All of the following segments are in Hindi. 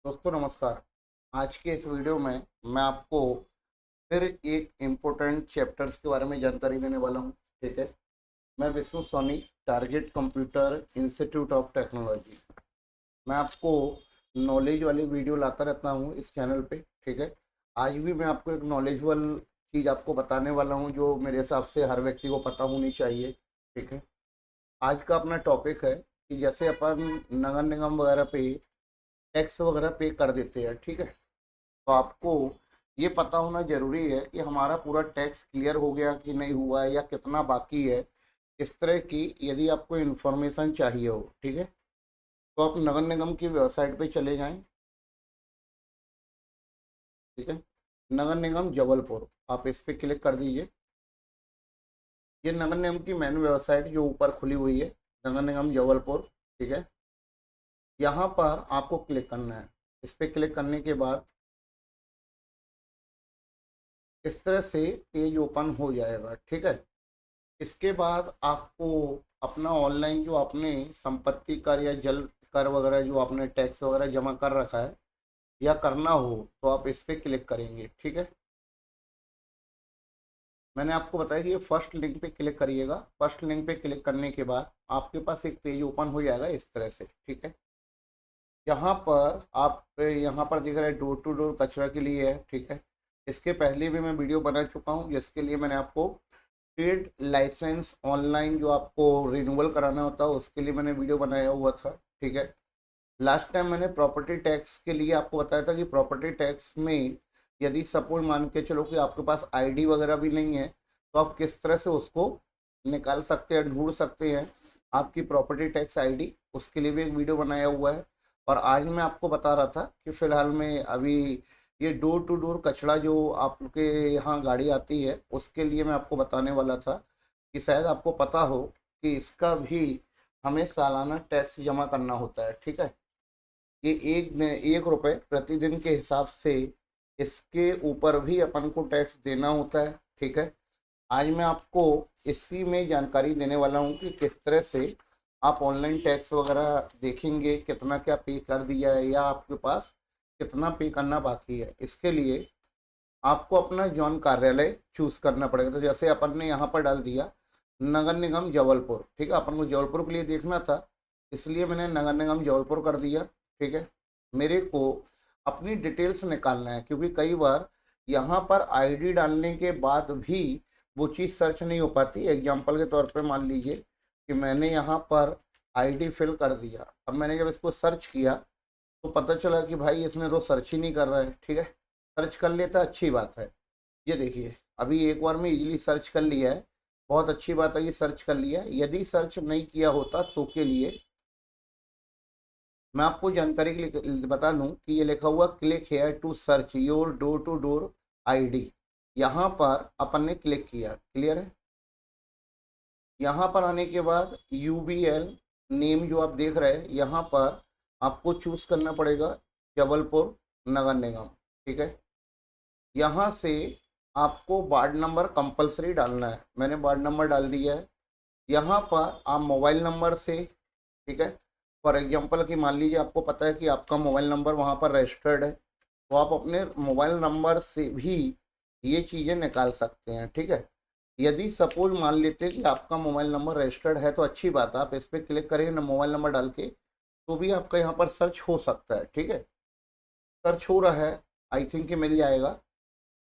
दोस्तों नमस्कार। आज के इस वीडियो में मैं आपको फिर एक इम्पोर्टेंट चैप्टर्स के बारे में जानकारी देने वाला हूं। ठीक है। मैं Vishnu Soni, target computer institute of technology. मैं आपको नॉलेज वाली वीडियो लाता रहता हूं इस चैनल पे। ठीक है। आज भी मैं आपको एक नॉलेजबल चीज़ आपको बताने वाला हूं जो मेरे हिसाब से हर व्यक्ति को पता होनी चाहिए। ठीक है। आज का अपना टॉपिक है कि जैसे अपन नगर निगम वगैरह पे टैक्स वगैरह पे कर देते हैं। ठीक है। तो आपको ये पता होना ज़रूरी है कि हमारा पूरा टैक्स क्लियर हो गया कि नहीं हुआ है या कितना बाकी है। इस तरह की यदि आपको इन्फॉर्मेशन चाहिए हो, ठीक है, तो आप नगर निगम की वेबसाइट पे चले जाएं। ठीक है। नगर निगम जबलपुर, आप इस पर क्लिक कर दीजिए। ये नगर निगम की मेन वेबसाइट जो ऊपर खुली हुई है, नगर निगम जबलपुर। ठीक है। यहाँ पर आपको क्लिक करना है। इस पर क्लिक करने के बाद इस तरह से पेज ओपन हो जाएगा। ठीक है। इसके बाद आपको अपना ऑनलाइन जो आपने संपत्ति कर या जल कर वगैरह जो आपने टैक्स वगैरह जमा कर रखा है या करना हो तो आप इस पर क्लिक करेंगे। ठीक है। मैंने आपको बताया कि ये फर्स्ट लिंक पे क्लिक करिएगा। फर्स्ट लिंक पे क्लिक करने के बाद आपके पास एक पेज ओपन हो जाएगा इस तरह से। ठीक है। यहाँ पर आप यहाँ पर दिख रहा है डोर टू डोर कचरा के लिए है। ठीक है। इसके पहले भी मैं वीडियो बना चुका हूँ जिसके लिए मैंने आपको ट्रेड लाइसेंस ऑनलाइन जो आपको रिन्यूअल कराना होता है उसके लिए मैंने वीडियो बनाया हुआ था। ठीक है। लास्ट टाइम मैंने प्रॉपर्टी टैक्स के लिए आपको बताया था कि प्रॉपर्टी टैक्स में यदि सपोज मान के चलो कि आपके पास आईडी वगैरह भी नहीं है तो आप किस तरह से उसको निकाल सकते हैं, ढूंढ सकते हैं आपकी प्रॉपर्टी टैक्स आईडी। उसके लिए भी एक वीडियो बनाया हुआ है। और आज मैं आपको बता रहा था कि फ़िलहाल में अभी ये डोर टू डोर कचरा जो आपके यहाँ गाड़ी आती है उसके लिए मैं आपको बताने वाला था कि शायद आपको पता हो कि इसका भी हमें सालाना टैक्स जमा करना होता है। ठीक है। ये 1 रुपये प्रतिदिन के हिसाब से इसके ऊपर भी अपन को टैक्स देना होता है। ठीक है। आज मैं आपको इसी में जानकारी देने वाला हूँ कि किस तरह से आप ऑनलाइन टैक्स वगैरह देखेंगे कितना क्या पे कर दिया है या आपके पास कितना पे करना बाकी है। इसके लिए आपको अपना जौन कार्यालय चूज करना पड़ेगा। तो जैसे अपन ने यहाँ पर डाल दिया नगर निगम जबलपुर। ठीक है। अपन को जबलपुर के लिए देखना था इसलिए मैंने नगर निगम जबलपुर कर दिया। ठीक है। मेरे को अपनी डिटेल्स निकालना है क्योंकि कई बार यहाँ पर आईडी डालने के बाद भी वो चीज़ सर्च नहीं हो पाती। एग्जाम्पल के तौर पे मान लीजिए कि मैंने यहाँ पर आईडी फिल कर दिया। अब मैंने जब इसको सर्च किया तो पता चला कि भाई इसमें तो सर्च ही नहीं कर रहा है। ठीक है। सर्च कर लेता, अच्छी बात है। ये देखिए अभी एक बार में इजीली सर्च कर लिया है। बहुत अच्छी बात है, ये सर्च कर लिया है। यदि सर्च नहीं किया होता तो के लिए मैं आपको जानकारी के लिए बता दूं कि ये लिखा हुआ click here to search your door to door ID. यहाँ पर अपन ने क्लिक किया, क्लियर है। यहाँ पर आने के बाद यूबीएल नेम जो आप देख रहे हैं यहाँ पर आपको चूज करना पड़ेगा जबलपुर नगर निगम। ठीक है। यहाँ से आपको वार्ड नंबर कंपलसरी डालना है। मैंने वार्ड नंबर डाल दिया है। यहाँ पर आप मोबाइल नंबर से, ठीक है, फॉर एग्जांपल कि मान लीजिए आपको पता है कि आपका मोबाइल नंबर वहाँ पर रजिस्टर्ड है तो आप अपने मोबाइल नंबर से भी ये चीज़ें निकाल सकते हैं। ठीक है। यदि सपोज मान लेते हैं कि आपका मोबाइल नंबर रजिस्टर्ड है तो अच्छी बात है, आप इस पर क्लिक करेंगे ना मोबाइल नंबर डाल के तो भी आपका यहाँ पर सर्च हो सकता है। ठीक है। सर्च हो रहा है, आई थिंक कि मिल जाएगा।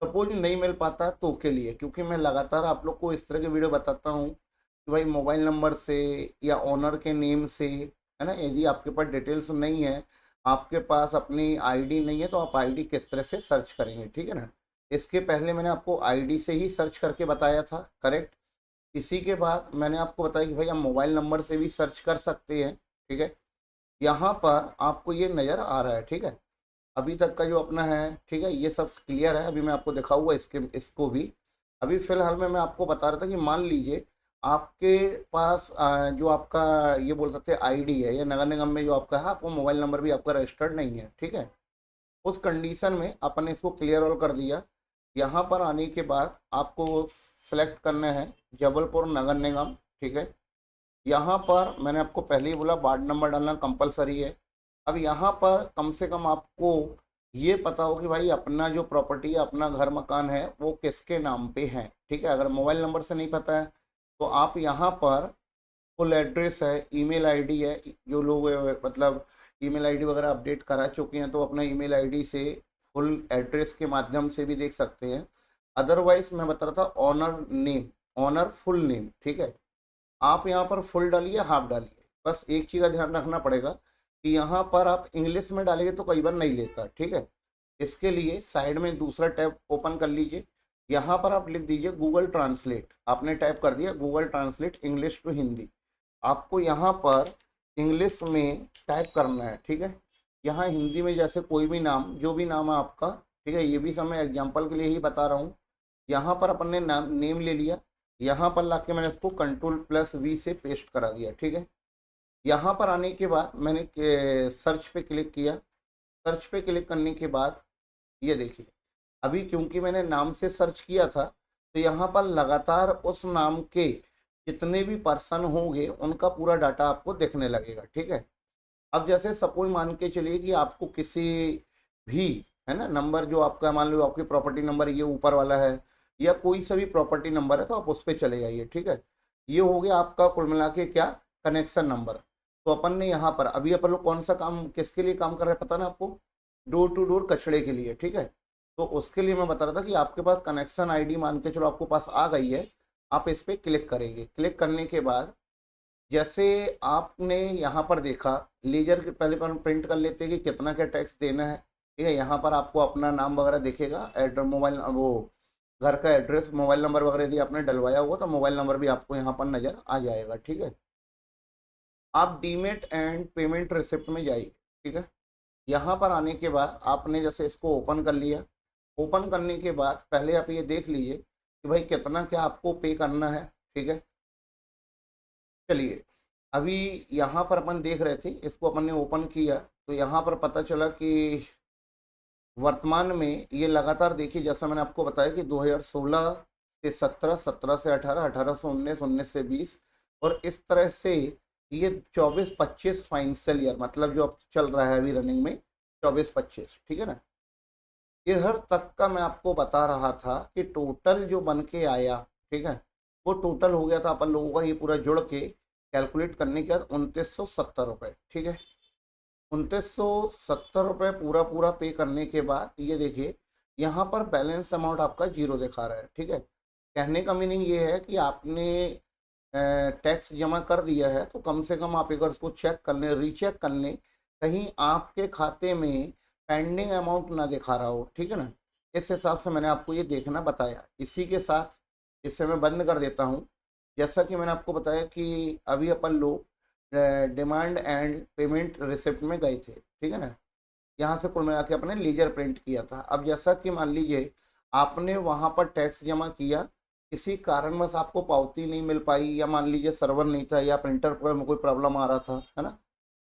सपोज नहीं मिल पाता तो के लिए, क्योंकि मैं लगातार आप लोग को इस तरह के वीडियो बताता हूँ कि भाई मोबाइल नंबर से या ओनर के नेम से, है ना, यदि आपके पास डिटेल्स नहीं है, आपके पास अपनी आईडी नहीं है तो आप आईडी किस तरह से सर्च करेंगे। ठीक है ना। इसके पहले मैंने आपको आईडी से ही सर्च करके बताया था, करेक्ट। इसी के बाद मैंने आपको बताया कि भाई आप मोबाइल नंबर से भी सर्च कर सकते हैं। ठीक है। यहाँ पर आपको ये नज़र आ रहा है। ठीक है। अभी तक का जो अपना है, ठीक है, ये सब क्लियर है। अभी मैं आपको दिखाऊंगा इसको भी। अभी फिलहाल में मैं आपको बता रहा था कि मान लीजिए आपके पास जो आपका ये बोल सकते हैं आईडी है या नगर निगम में जो आपका है, आपको मोबाइल नंबर भी आपका रजिस्टर्ड नहीं है। ठीक है। उस कंडीशन में अपन ने इसको क्लियर ऑल कर दिया। यहाँ पर आने के बाद आपको सेलेक्ट करना है जबलपुर नगर निगम। ठीक है। यहाँ पर मैंने आपको पहले ही बोला वार्ड नंबर डालना कंपलसरी है। अब यहाँ पर कम से कम आपको ये पता हो कि भाई अपना जो प्रॉपर्टी है, अपना घर मकान है, वो किसके नाम पे है। ठीक है, अगर मोबाइल नंबर से नहीं पता है तो आप यहाँ पर फुल एड्रेस है, ईमेल आईडी है, जो लोग मतलब ईमेल आईडी वगैरह अपडेट करा चुके हैं तो अपना ईमेल आईडी से फुल एड्रेस के माध्यम से भी देख सकते हैं। अदरवाइज मैं बता रहा था owner name, owner full name. ठीक है, आप यहाँ पर फुल डालिए, हाफ डालिए, बस एक चीज़ का ध्यान रखना पड़ेगा कि यहाँ पर आप इंग्लिश में डालेंगे तो कई बार नहीं लेता। ठीक है, इसके लिए साइड में दूसरा टैब ओपन कर लीजिए, यहाँ पर आप लिख दीजिए गूगल ट्रांसलेट। आपने टाइप कर दिया Google Translate English to Hindi, आपको यहाँ पर इंग्लिश में टाइप करना है। ठीक है, यहाँ हिंदी में जैसे कोई भी नाम, जो भी नाम है आपका, ठीक है, ये भी सब मैं एग्जाम्पल के लिए ही बता रहा हूँ। यहाँ पर अपन ने नाम नेम ले लिया, यहाँ पर लाके मैंने इसको कंट्रोल+V से पेस्ट करा दिया। ठीक है, यहाँ पर आने के बाद मैंने सर्च पे क्लिक किया। सर्च पे क्लिक करने के बाद ये देखिए, अभी क्योंकि मैंने नाम से सर्च किया था तो यहाँ पर लगातार उस नाम के जितने भी पर्सन होंगे उनका पूरा डाटा आपको दिखने लगेगा। ठीक है, अब जैसे सपोज मान के चलिए कि आपको किसी भी, है ना, नंबर जो आपका, मान लो आपकी प्रॉपर्टी नंबर ये ऊपर वाला है या कोई सा भी प्रॉपर्टी नंबर है तो आप उस पर चले जाइए। ठीक है, ये हो गया आपका कुल मिला के क्या, कनेक्शन नंबर। तो अपन ने यहाँ पर अभी अपन लोग कौन सा काम, किसके लिए काम कर रहे हैं पता ना आपको, डोर टू डोर कचड़े के लिए। ठीक है, तो उसके लिए मैं बता रहा था कि आपके पास कनेक्शन आईडी मान के चलो आपको पास आ गई है, आप इस पर क्लिक करेंगे। क्लिक करने के बाद जैसे आपने यहाँ पर देखा, लेजर के पहले पर प्रिंट कर लेते हैं कि कितना क्या टैक्स देना है। ठीक है, यहाँ पर आपको अपना नाम वगैरह दिखेगा, एड्रेस, मोबाइल, वो घर का एड्रेस, मोबाइल नंबर वगैरह यदि आपने डलवाया हुआ तो मोबाइल नंबर भी आपको यहाँ पर नज़र आ जाएगा। ठीक है, आप डीमेट एंड पेमेंट रिसिप्ट में जाइए। ठीक है, यहाँ पर आने के बाद आपने जैसे इसको ओपन कर लिया, ओपन करने के बाद पहले आप ये देख लीजिए कि भाई कितना क्या आपको पे करना है। ठीक है, चलिए अभी यहाँ पर अपन देख रहे थे, इसको अपन ने ओपन किया तो यहाँ पर पता चला कि वर्तमान में ये लगातार, देखिए जैसा मैंने आपको बताया कि 2016 से 17, 17 से 18, 18 से 19, 19 से 20 और इस तरह से ये 24-25 फाइनेंशियल ईयर, मतलब जो अब चल रहा है अभी रनिंग में 24-25। ठीक है ना, इधर तक का मैं आपको बता रहा था कि टोटल जो बन के आया, ठीक है, वो टोटल हो गया था अपन लोगों का ये पूरा जुड़ के कैलकुलेट करने के बाद 2970 रुपये। ठीक है, 2970 रुपये पूरा पूरा पे करने के बाद ये देखिए यहाँ पर बैलेंस अमाउंट आपका जीरो दिखा रहा है। ठीक है, कहने का मीनिंग ये है कि आपने टैक्स जमा कर दिया है तो कम से कम आप एक बार उसको चेक कर लें, रीचेक कर लें, कहीं आपके खाते में पेंडिंग अमाउंट ना दिखा रहा हो। ठीक है ना, इस हिसाब से मैंने आपको ये देखना बताया। इसी के साथ इसे मैं बंद कर देता हूँ। जैसा कि मैंने आपको बताया कि अभी अपन लोग डिमांड एंड पेमेंट रिसिप्ट में गए थे। ठीक है ना, यहाँ से कुल मिला के अपने लीजर प्रिंट किया था। अब जैसा कि मान लीजिए आपने वहाँ पर टैक्स जमा किया, किसी कारणवश आपको पावती नहीं मिल पाई या मान लीजिए सर्वर नहीं था या प्रिंटर पर कोई प्रॉब्लम आ रहा था, है ना,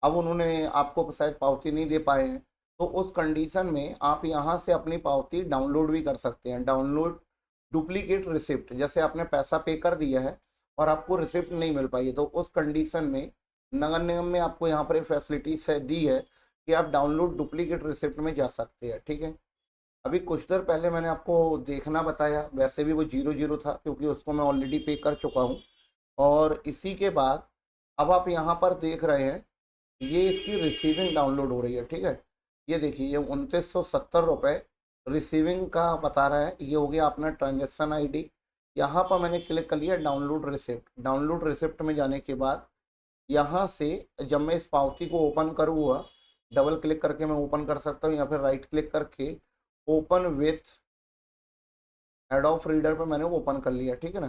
अब उन्होंने आपको शायद पावती नहीं दे पाए हैं, तो उस कंडीशन में आप यहाँ से अपनी पावती डाउनलोड भी कर सकते हैं। डाउनलोड डुप्लीकेट रिसिप्ट, जैसे आपने पैसा पे कर दिया है और आपको रिसिप्ट नहीं मिल पाई है तो उस कंडीशन में नगर निगम में आपको यहाँ पर फैसिलिटीज है दी है कि आप डाउनलोड डुप्लीकेट रिसिप्ट में जा सकते हैं। ठीक है, अभी कुछ देर पहले मैंने आपको देखना बताया, वैसे भी वो 00 था क्योंकि उसको मैं ऑलरेडी पे कर चुका हूँ। और इसी के बाद अब आप यहाँ पर देख रहे हैं ये इसकी रिसीविंग डाउनलोड हो रही है। ठीक है, ये देखिए ये 2970 रुपये रिसीविंग का बता रहा है। ये हो गया अपना ट्रांजेक्शन आईडी। यहाँ पर मैंने क्लिक कर लिया डाउनलोड रिसिप्ट। डाउनलोड रिसिप्ट में जाने के बाद यहाँ से जब मैं इस पावती को ओपन करूँगा, डबल क्लिक करके मैं ओपन कर सकता हूँ या फिर राइट क्लिक करके open with head of reader पे मैंने ओपन कर लिया। ठीक है ना,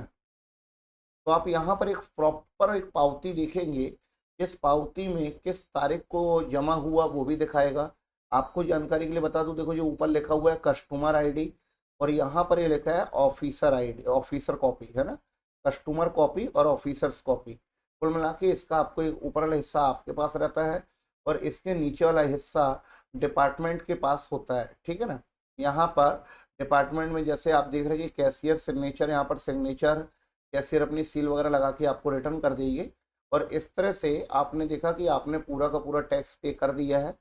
तो आप यहाँ पर एक प्रॉपर एक पावती देखेंगे, इस पावती में किस तारीख को जमा हुआ वो भी दिखाएगा। आपको जानकारी के लिए बता दूं, देखो जो ऊपर लिखा हुआ है कस्टमर आईडी और यहाँ पर ये लिखा है ऑफिसर आईडी, ऑफिसर कॉपी, है ना, कस्टमर कॉपी और ऑफिसर्स कॉपी। कुल मिला के इसका आपको एक ऊपर वाला हिस्सा आपके पास रहता है और इसके नीचे वाला हिस्सा डिपार्टमेंट के पास होता है। ठीक है ना, यहाँ पर डिपार्टमेंट में जैसे आप देख रहे हैं कि कैशियर सिग्नेचर, यहाँ पर सिग्नेचर कैशियर अपनी सील वगैरह लगा के आपको रिटर्न कर देंगे और इस तरह से आपने देखा कि आपने पूरा का पूरा टैक्स पे कर दिया है।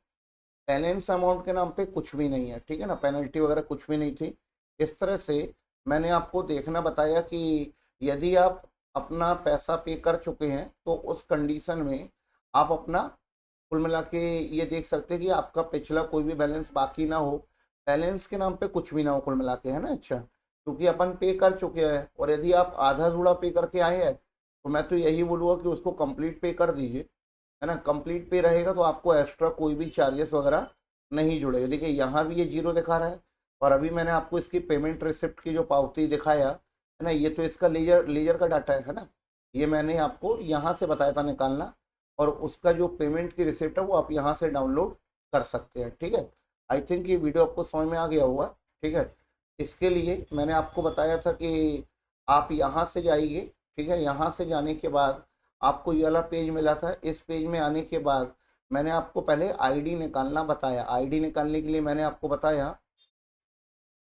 बैलेंस अमाउंट के नाम पे कुछ भी नहीं है, ठीक है ना, पेनल्टी वगैरह कुछ भी नहीं थी। इस तरह से मैंने आपको देखना बताया कि यदि आप अपना पैसा पे कर चुके हैं तो उस कंडीशन में आप अपना कुल मिला के ये देख सकते हैं कि आपका पिछला कोई भी बैलेंस बाकी ना हो, बैलेंस के नाम पे कुछ भी ना हो कुल मिला के, है ना। अच्छा, क्योंकि अपन पे कर चुके हैं और यदि आप आधा अधूरा पे करके आए हैं तो मैं तो यही बोलूँगा कि उसको कंप्लीट पे कर दीजिए, है ना। कंप्लीट पे रहेगा तो आपको एक्स्ट्रा कोई भी चार्जेस वगैरह नहीं जुड़ेगा। देखिए यहाँ भी ये जीरो दिखा रहा है और अभी मैंने आपको इसकी पेमेंट रिसिप्ट की जो पावती दिखाया है ना, ये तो इसका लेजर लेजर का डाटा है ना। ये मैंने आपको यहाँ से बताया था निकालना, और उसका जो पेमेंट की रिसिप्ट है वो आप यहाँ से डाउनलोड कर सकते हैं, ठीक है। आई थिंक ये वीडियो आपको समझ में आ गया होगा, ठीक है। इसके लिए मैंने आपको बताया था कि आप यहाँ से जाइए, ठीक है। यहाँ से जाने के बाद आपको ये वाला पेज मिला था। इस पेज में आने के बाद मैंने आपको पहले आईडी निकालना बताया। आईडी निकालने के लिए मैंने आपको बताया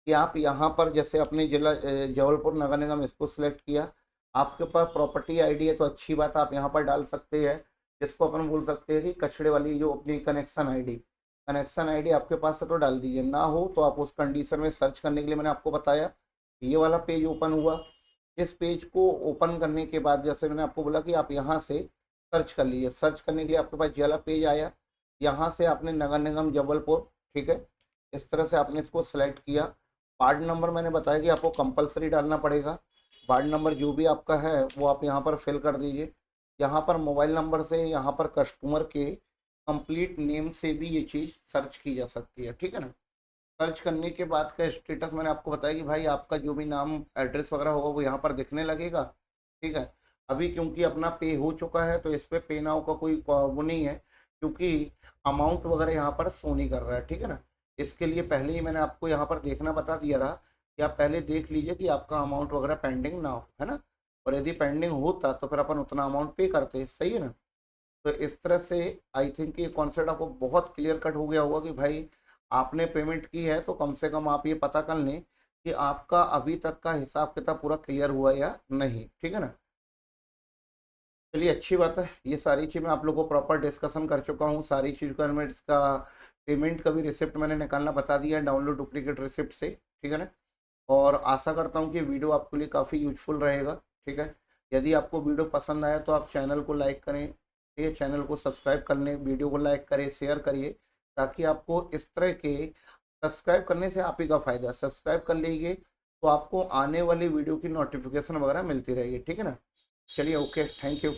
कि आप यहाँ पर जैसे अपने जिला जबलपुर नगर निगम इसको सिलेक्ट किया, आपके पास प्रॉपर्टी आईडी है तो अच्छी बात है, आप यहाँ पर डाल सकते हैं, जिसको अपन बोल सकते हैं कि कचड़े वाली जो अपनी कनेक्शन आईडी आपके पास है तो डाल दीजिए। ना हो तो आप उस कंडीशन में सर्च करने के लिए मैंने आपको बताया, ये वाला पेज ओपन हुआ। इस पेज को ओपन करने के बाद जैसे मैंने आपको बोला कि आप यहाँ से सर्च कर लीजिए। सर्च करने के लिए आपके पास ये वाला पेज आया, यहाँ से आपने नगर निगम जबलपुर, ठीक है, इस तरह से आपने इसको सेलेक्ट किया। वार्ड नंबर मैंने बताया कि आपको कंपलसरी डालना पड़ेगा। वार्ड नंबर जो भी आपका है वो आप यहाँ पर फिल कर दीजिए। यहाँ पर मोबाइल नंबर से, यहाँ पर कस्टमर के कंप्लीट नेम से भी ये चीज़ सर्च की जा सकती है, ठीक है ना। सर्च करने के बाद का स्टेटस मैंने आपको बताया कि भाई आपका जो भी नाम एड्रेस वगैरह होगा वो यहाँ पर दिखने लगेगा, ठीक है। अभी क्योंकि अपना पे हो चुका है तो इस पर पे नाउ का कोई वो नहीं है, क्योंकि अमाउंट वगैरह यहाँ पर शो नहीं कर रहा है, ठीक है ना। इसके लिए पहले ही मैंने आपको यहाँ पर देखना बता दिया रहा कि आप पहले देख लीजिए कि आपका अमाउंट वगैरह पेंडिंग ना हो, है ना। और यदि पेंडिंग होता तो फिर अपन उतना अमाउंट पे करते, सही है ना। तो इस तरह से आई थिंक ये कॉन्सेप्ट आपको बहुत क्लियर कट हो गया होगा कि भाई आपने पेमेंट की है तो कम से कम आप ये पता कर लें कि आपका अभी तक का हिसाब किताब पूरा क्लियर हुआ या नहीं, ठीक है ना। चलिए अच्छी बात है, ये सारी चीज़ मैं आप लोगों को प्रॉपर डिस्कशन कर चुका हूँ। सारी चीज़ का मैं इसका पेमेंट का भी रिसिप्ट मैंने निकालना बता दिया है, डाउनलोड डुप्लीकेट रिसिप्ट से, ठीक है ना। और आशा करता हूँ कि वीडियो आपके लिए काफ़ी यूजफुल रहेगा, ठीक है। यदि आपको वीडियो पसंद आया तो आप चैनल को लाइक करें, ठीक है, चैनल को सब्सक्राइब कर लें, वीडियो को लाइक करें, शेयर करिए, ताकि आपको इस तरह के सब्सक्राइब करने से आप ही का फ़ायदा। सब्सक्राइब कर लीजिए तो आपको आने वाली वीडियो की नोटिफिकेशन वगैरह मिलती रहेगी, ठीक है ना। चलिए ओके, थैंक यू।